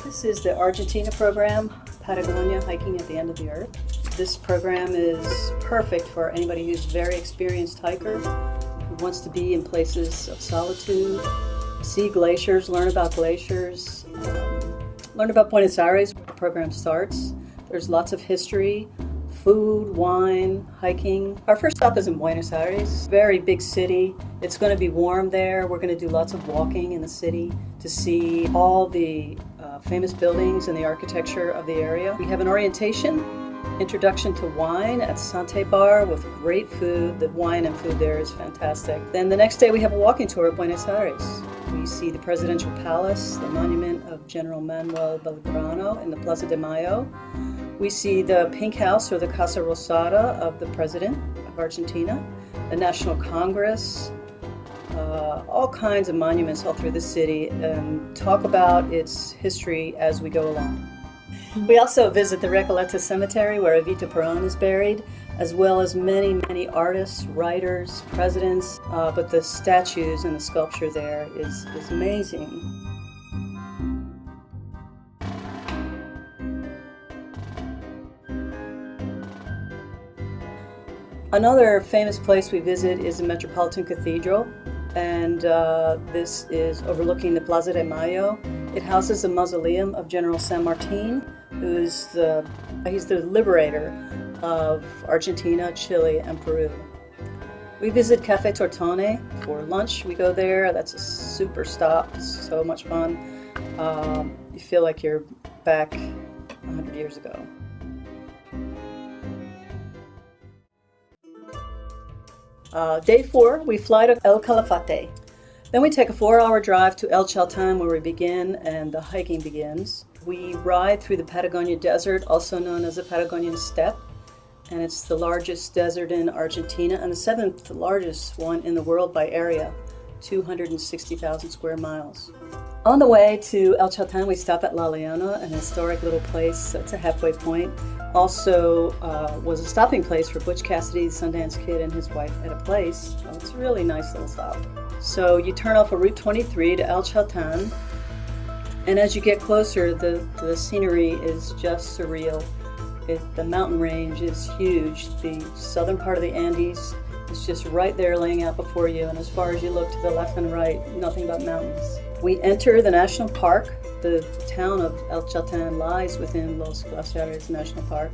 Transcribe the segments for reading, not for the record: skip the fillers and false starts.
This is the Argentina program, Patagonia, Hiking at the End of the Earth. This program is perfect for anybody who's a very experienced hiker, who wants to be in places of solitude, see glaciers, learn about glaciers, learn about Buenos Aires, where the program starts. There's lots of history, food, wine, hiking. Our first stop is in Buenos Aires, very big city. It's going to be warm there. We're going to do lots of walking in the city to see all the famous buildings and the architecture of the area. We have an orientation, Introduction to Wine at Sante Bar with great food. The wine and food there is fantastic. Then the next day we have a walking tour of Buenos Aires. We see the Presidential Palace, the monument of General Manuel Belgrano in the Plaza de Mayo. We see the Pink House, or the Casa Rosada, of the President of Argentina, the National Congress, all kinds of monuments all through the city, and talk about its history as we go along. We also visit the Recoleta Cemetery, where Evita Peron is buried, as well as many, many artists, writers, presidents, but the statues and the sculpture there is amazing. Another famous place we visit is the Metropolitan Cathedral, and this is overlooking the Plaza de Mayo. It houses the mausoleum of General San Martin, he's the liberator of Argentina, Chile, and Peru. We visit Café Tortone for lunch. We go there. That's a super stop. It's so much fun. You feel like you're back 100 years ago. Day 4, we fly to El Calafate. Then we take a 4-hour drive to El Chaltén, where we begin and the hiking begins. We ride through the Patagonia Desert, also known as the Patagonian Steppe, and it's the largest desert in Argentina and the 7th largest one in the world by area, 260,000 square miles. On the way to El Chaltén, we stop at La Leona, an historic little place. It's a halfway point. Also was a stopping place for Butch Cassidy, the Sundance Kid, and his wife Etta Place. So it's a really nice little stop. So you turn off of Route 23 to El Chaltén, and as you get closer, the scenery is just surreal. The mountain range is huge. The southern part of the Andes is just right there laying out before you, and as far as you look to the left and right, nothing but mountains. We enter the national park. The town of El Chaltén lies within Los Glaciares National Park,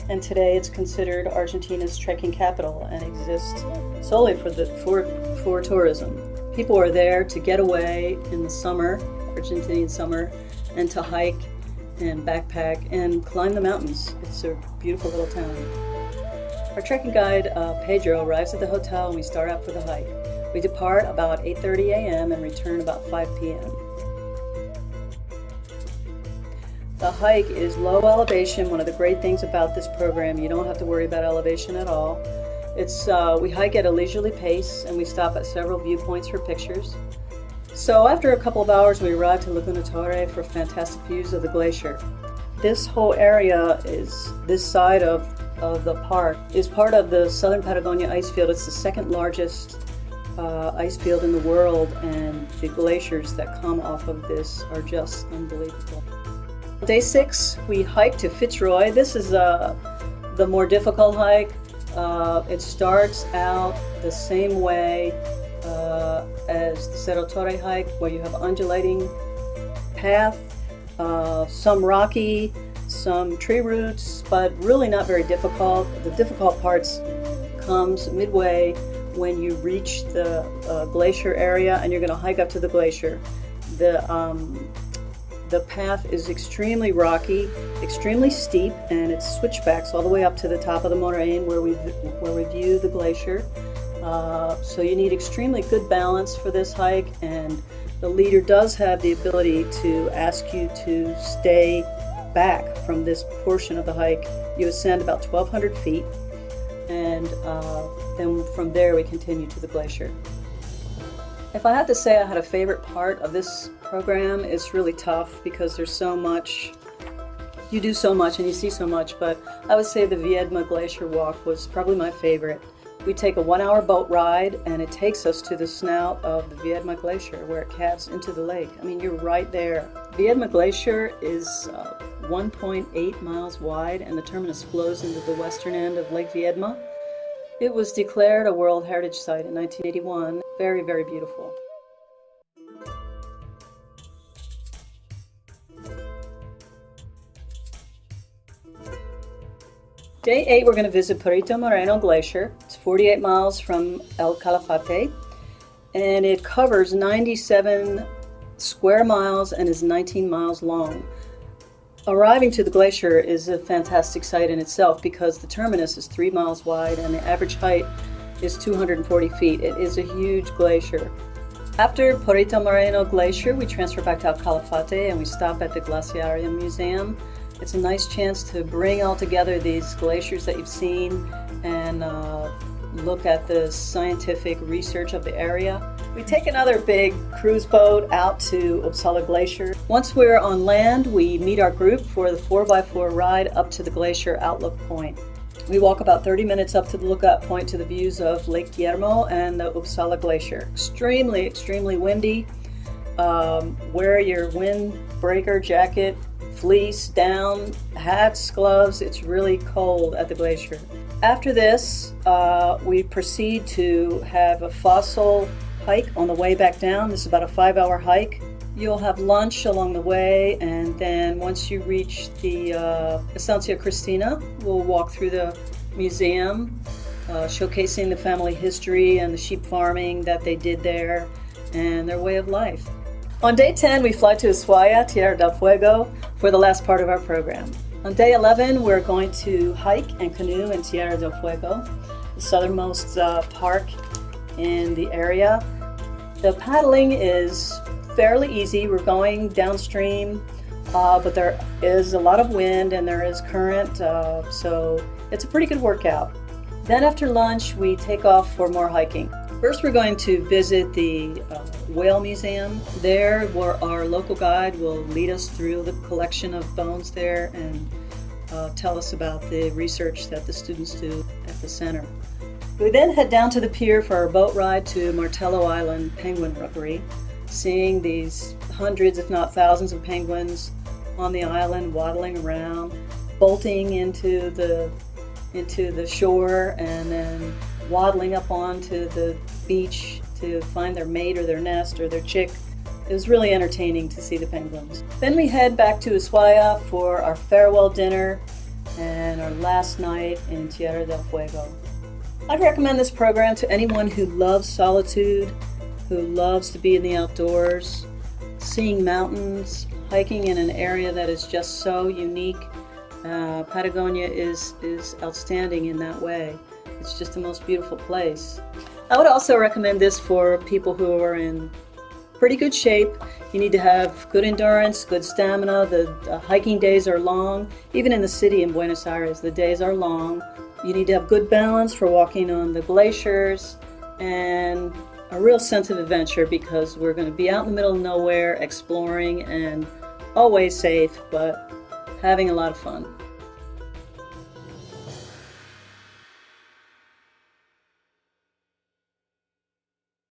and today it's considered Argentina's trekking capital and exists solely for tourism. People are there to get away in the summer, Argentinian summer, and to hike and backpack and climb the mountains. It's a beautiful little town. Our trekking guide, Pedro, arrives at the hotel and we start out for the hike. We depart about 8:30 a.m. and return about 5 p.m. The hike is low elevation. One of the great things about this program, you don't have to worry about elevation at all. We hike at a leisurely pace, and we stop at several viewpoints for pictures. So after a couple of hours, we arrive to Laguna Torre for fantastic views of the glacier. This whole area this side of the park is part of the Southern Patagonia ice field. It's the second largest ice field in the world, and the glaciers that come off of this are just unbelievable. Day 6, we hike to Fitzroy. This is the more difficult hike. It starts out the same way as the Cerro Torre hike, where you have undulating path, some rocky, some tree roots, but really not very difficult. The difficult parts comes midway when you reach the glacier area, and you're going to hike up to the glacier. The path is extremely rocky, extremely steep, and it's switchbacks all the way up to the top of the moraine where we view the glacier. So you need extremely good balance for this hike, and the leader does have the ability to ask you to stay back from this portion of the hike. You ascend about 1,200 feet, and then from there we continue to the glacier. If I had to say I had a favorite part of this program, it's really tough because there's so much. You do so much and you see so much, but I would say the Viedma Glacier walk was probably my favorite. We take a 1-hour boat ride, and it takes us to the snout of the Viedma Glacier, where it calves into the lake. I mean, you're right there. Viedma Glacier is 1.8 miles wide, and the terminus flows into the western end of Lake Viedma. It was declared a World Heritage Site in 1981. Very, very beautiful. Day 8, we're going to visit Perito Moreno Glacier. It's 48 miles from El Calafate, and it covers 97 square miles and is 19 miles long. Arriving to the glacier is a fantastic sight in itself because the terminus is 3 miles wide and the average height is 240 feet. It is a huge glacier. After Perito Moreno Glacier, we transfer back to El Calafate and we stop at the Glaciarium Museum. It's a nice chance to bring all together these glaciers that you've seen and look at the scientific research of the area. We take another big cruise boat out to Uppsala Glacier. Once we're on land, we meet our group for the 4x4 ride up to the glacier outlook point. We walk about 30 minutes up to the lookout point to the views of Lake Guillermo and the Uppsala Glacier. Extremely, extremely windy. Wear your windbreaker jacket, fleece, down, hats, gloves. It's really cold at the glacier. After this, we proceed to have a fossil hike on the way back down. This is about a 5-hour hike. You'll have lunch along the way, and then once you reach the Estancia Cristina, we'll walk through the museum, showcasing the family history and the sheep farming that they did there and their way of life. On day 10, we fly to Ushuaia, Tierra del Fuego, for the last part of our program. On day 11, we're going to hike and canoe in Tierra del Fuego, the southernmost park in the area. The paddling is fairly easy. We're going downstream, but there is a lot of wind and there is current, so it's a pretty good workout. Then after lunch, we take off for more hiking. First, we're going to visit the whale museum. There, where our local guide will lead us through the collection of bones there and tell us about the research that the students do at the center. We then head down to the pier for our boat ride to Martello Island Penguin Rookery, seeing these hundreds, if not thousands, of penguins on the island waddling around, bolting into the shore, and then waddling up onto the beach to find their mate or their nest or their chick. It was really entertaining to see the penguins. Then we head back to Ushuaia for our farewell dinner and our last night in Tierra del Fuego. I'd recommend this program to anyone who loves solitude, who loves to be in the outdoors, seeing mountains, hiking in an area that is just so unique. Patagonia is outstanding in that way. It's just the most beautiful place. I would also recommend this for people who are in pretty good shape. You need to have good endurance, good stamina. The hiking days are long. Even in the city in Buenos Aires, the days are long. You need to have good balance for walking on the glaciers and a real sense of adventure because we're going to be out in the middle of nowhere exploring and always safe, but having a lot of fun.